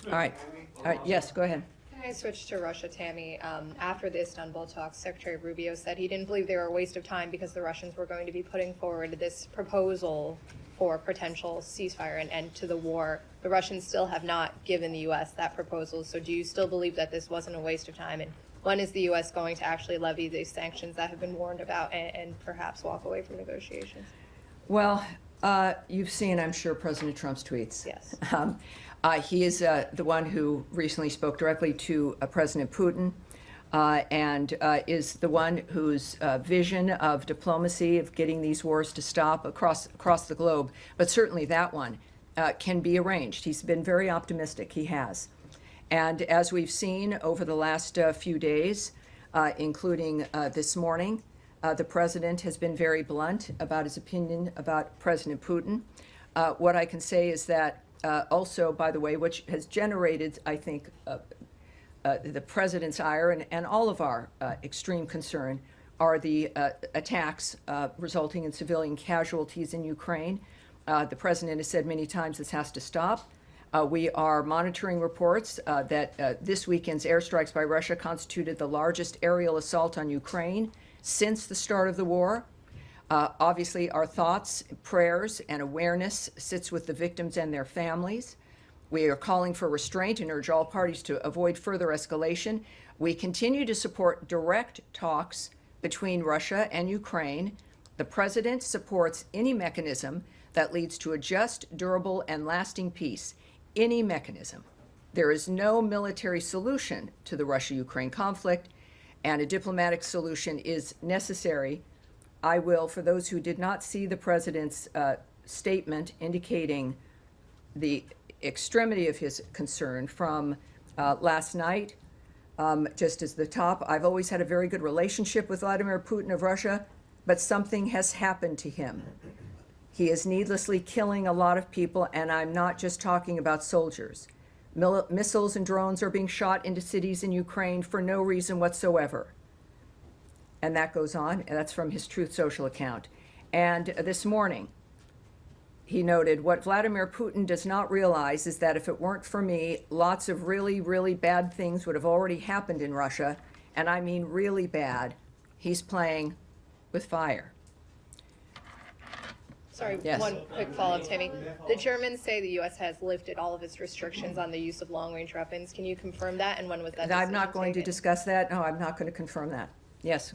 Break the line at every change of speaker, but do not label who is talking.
All right. All right. Yes, go ahead.
Can I switch to Russia, Tammy? After the Istanbul talks, Secretary Rubio said he didn't believe they were a waste of time because the Russians were going to be putting forward this proposal for potential ceasefire and end to the war. The Russians still have not given the U.S. that proposal. So do you still believe that this wasn't a waste of time? And when is the U.S. going to actually levy these sanctions that have been warned about and perhaps walk away from negotiations?
Well, you've seen, I'm sure, President Trump's tweets.
Yes.
He is the one who recently spoke directly to President Putin and is the one whose vision of diplomacy, of getting these wars to stop across the globe, but certainly that one can be arranged. He's been very optimistic. He has. And as we've seen over the last few days, including this morning, the president has been very blunt about his opinion about President Putin. What I can say is that also, by the way, which has generated, I think, the president's ire and all of our extreme concern are the attacks resulting in civilian casualties in Ukraine. The president has said many times this has to stop. We are monitoring reports that this weekend's airstrikes by Russia constituted the largest aerial assault on Ukraine since the start of the war. Obviously, our thoughts, prayers, and awareness sits with the victims and their families. We are calling for restraint and urge all parties to avoid further escalation. We continue to support direct talks between Russia and Ukraine. The president supports any mechanism that leads to a just, durable, and lasting peace. Any mechanism. There is no military solution to the Russia-Ukraine conflict, and a diplomatic solution is necessary. I will, for those who did not see the president's statement indicating the extremity of his concern from last night, just as the top, I've always had a very good relationship with Vladimir Putin of Russia, but something has happened to him. He is needlessly killing a lot of people, and I'm not just talking about soldiers. Missiles and drones are being shot into cities in Ukraine for no reason whatsoever. And that goes on, and that's from his Truth Social account. And this morning, he noted, what Vladimir Putin does not realize is that if it weren't for me, lots of really, really bad things would have already happened in Russia. And I mean really bad. He's playing with fire.
Sorry,
Yes.
one quick follow-up, Tammy. The Germans say the U.S. has lifted all of its restrictions on the use of long-range weapons. Can you confirm that, and when was that
I'm not
decision
going to
taken?
discuss that. No, I'm not going to confirm that. Yes.